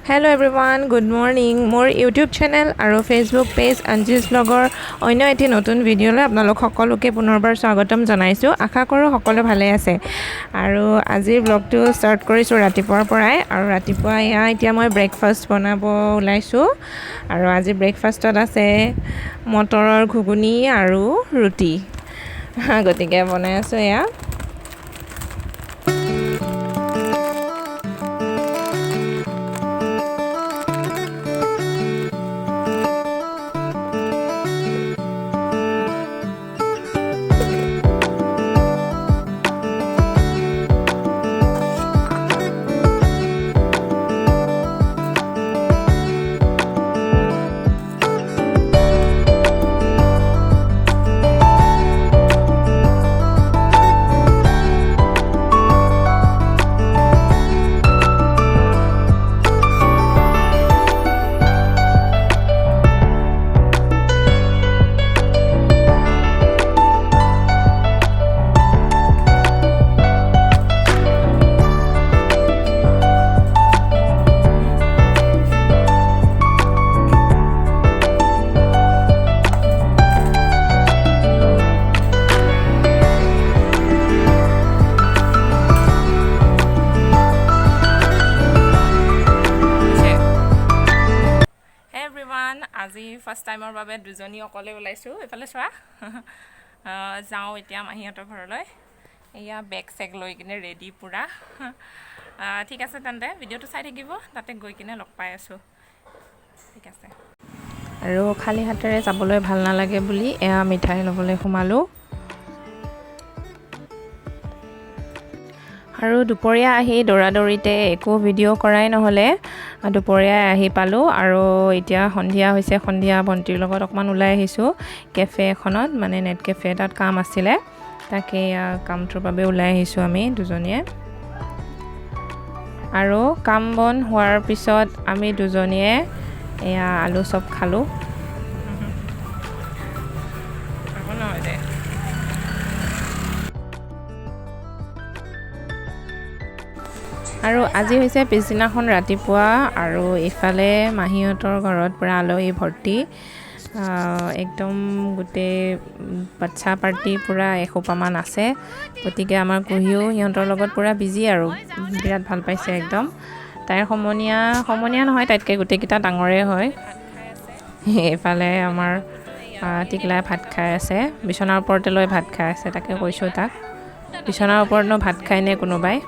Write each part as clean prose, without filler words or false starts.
Hello everyone, good morning. More YouTube channel আৰু Facebook page Anji's vlogৰ অন্য এটি নতুন ভিডিঅ'লৈ আপোনালোক সকলোকে পুনৰবাৰ স্বাগতম জনাইছোঁ। আশা কৰোঁ সকলো ভালে আছে। আৰু আজিৰ ব্লগটো ষ্টাৰ্ট কৰিছোঁ ৰাতিপুৱাৰ পৰাই আৰু ৰাতিপুৱা এতিয়া মই ব্ৰেকফাষ্ট বনাব ওলাইছোঁ আৰু আজি ব্ৰেকফাষ্টত আছে মটৰৰ ঘুগুনি আৰু ৰুটি। গতিকে বনাই আছোঁ এয়া। আজি ফাৰ্ষ্ট টাইমৰ বাবে দুজনী অকলে ওলাইছোঁ। এফালে চোৱা যাওঁ এতিয়া মাহীহঁতৰ ঘৰলৈ। এয়া বেগ চেগ লৈ কিনে ৰেডি পূৰা। ঠিক আছে তেন্তে ভিডিঅ'টো চাই থাকিব, তাতে গৈ কিনে লগ পাই আছোঁ। ঠিক আছে। আৰু খালী হাতেৰে যাবলৈ ভাল নালাগে বুলি এয়া মিঠাই ল'বলৈ সোমালোঁ। আৰু দুপৰীয়া আহি দৌৰাদৌৰিতে একো ভিডিঅ' কৰাই নহ'লে দুপৰীয়া আহি পালোঁ আৰু এতিয়া সন্ধিয়া হৈছে। সন্ধিয়া ভণ্টিৰ লগত অকণমান ওলাই আহিছোঁ কেফে এখনত, মানে নেট কেফে তাত কাম আছিলে, তাকে কামটোৰ বাবে ওলাই আহিছোঁ আমি দুজনীয়ে। আৰু কাম বন হোৱাৰ পিছত আমি দুজনীয়ে এয়া আলু চপ খালোঁ। আৰু আজি হৈছে পিছদিনাখন ৰাতিপুৱা আৰু ইফালে মাহীহঁতৰ ঘৰত পূৰা আলহী ভৰ্তি, একদম গোটেই বাচ্ছা পাৰ্টি পূৰা এসোপামান আছে। গতিকে আমাৰ কুহিও সিহঁতৰ লগত পূৰা বিজি আৰু বিৰাট ভাল পাইছে একদম। তাইৰ সমনীয়া নহয়, তাইতকৈ গোটেইকেইটা ডাঙৰে হয়। এইফালে আমাৰ টিকলাই ভাত খাই আছে, বিচনাৰ ওপৰতে লৈ ভাত খাই আছে। তাকে কৈছোঁ তাক, বিচনাৰ ওপৰতনো ভাত খায়নে কোনোবাই।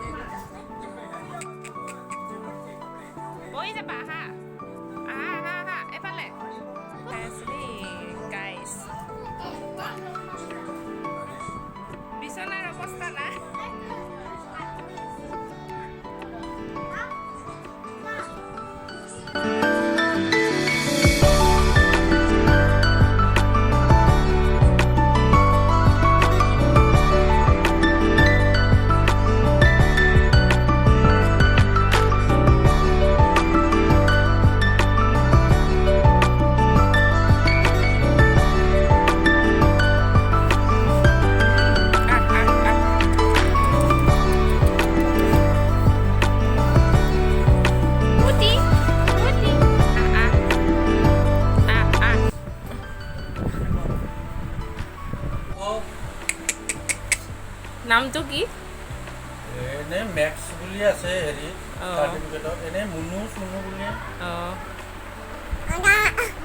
নামটো কি? এনে ম্যাক্স বুলি আছে হেৰি সাৰ্টিফিকেটত, এনে মুনু সুনু বুলি।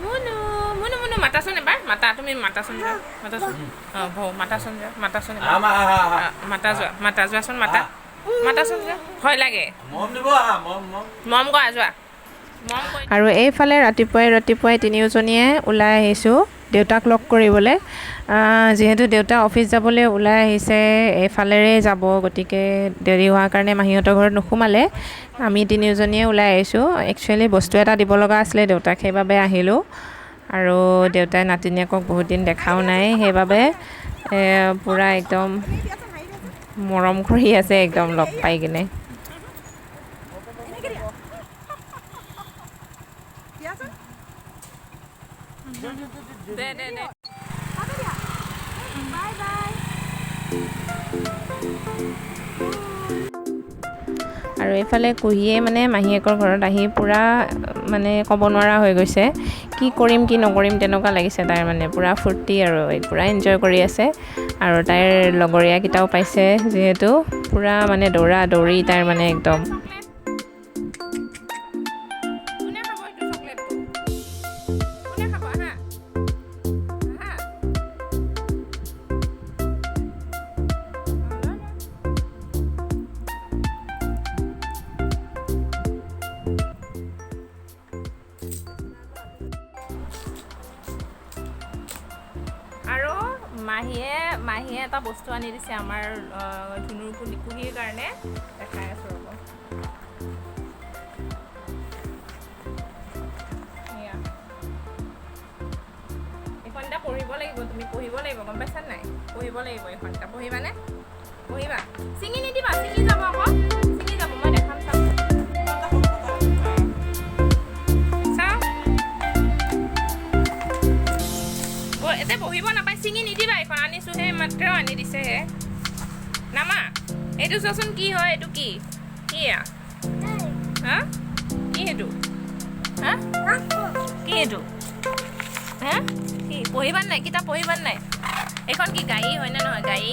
মুনু মুনু মুনু মাতাচোন এবাৰ, মাতা তুমি মাতাচোন যোৱা, মাতাচোন। ভৌ মাতাচোন যোৱা, মাতাচোন মাতা যোৱাচোন, মাতাচোন যোৱা। ভয় লাগে, মম দিব আহা, মম কৰা যোৱা। আৰু এইফালে ৰাতিপুৱাই তিনিওজনীয়ে ওলাই আহিছোঁ দেউতাক লগ কৰিবলৈ। যিহেতু দেউতা অফিচ যাবলৈ ওলাই আহিছে, এইফালেৰে যাব, গতিকে দেৰি হোৱাৰ কাৰণে মাহীহঁতৰ ঘৰত নোসোমালে। আমি তিনিওজনীয়ে ওলাই আহিছোঁ। একচুৱেলি বস্তু এটা দিব লগা আছিলে দেউতাক, সেইবাবে আহিলোঁ। আৰু দেউতাই নাতিনীয়েকক বহুত দিন দেখাও নাই, সেইবাবে পূৰা একদম মৰম কৰি আছে একদম লগ পাই কিনে। আৰু এইফালে কুহিয়ে মানে মাহীয়েকৰ ঘৰত আহি পূৰা মানে ক'ব নোৱাৰা হৈ গৈছে কি কৰিম কি নকৰিম তেনেকুৱা লাগিছে তাইৰ মানে পূৰা ফূৰ্তি আৰু পূৰা এনজয় কৰি আছে আৰু তাইৰ লগৰীয়াকেইটাও পাইছে যিহেতু পূৰা মানে দৌৰা দৌৰি তাইৰ মানে একদম আৰু মাহীয়ে এটা বস্তু আনি দিছে আমাৰ ধুনুৰ কুহিৰ কাৰণে দেখাই আছোঁ ৰ'ব এইখনটা পঢ়িব লাগিব তুমি পঢ়িব লাগিব গম পাইছা নাই পঢ়িব লাগিব এইখনটা পঢ়িবানে পঢ়িবা ছিঙি নিদিবা ছিঙি যাব আকৌ ছিঙি যাব মই দেখাম চাম এতে বহিব নাপায় ছিঙি নিদিবা এখন আনিছোঁহে মাত্ৰ আনি দিছেহে নামা এইটো চোৱাচোন কি হয় এইটো কি হা কি সেইটো হা কি এইটো হা কি পঢ়িবা নাই কিতাপ পঢ়িবা নাই এইখন কি গাড়ী হয়নে নহয় গাড়ী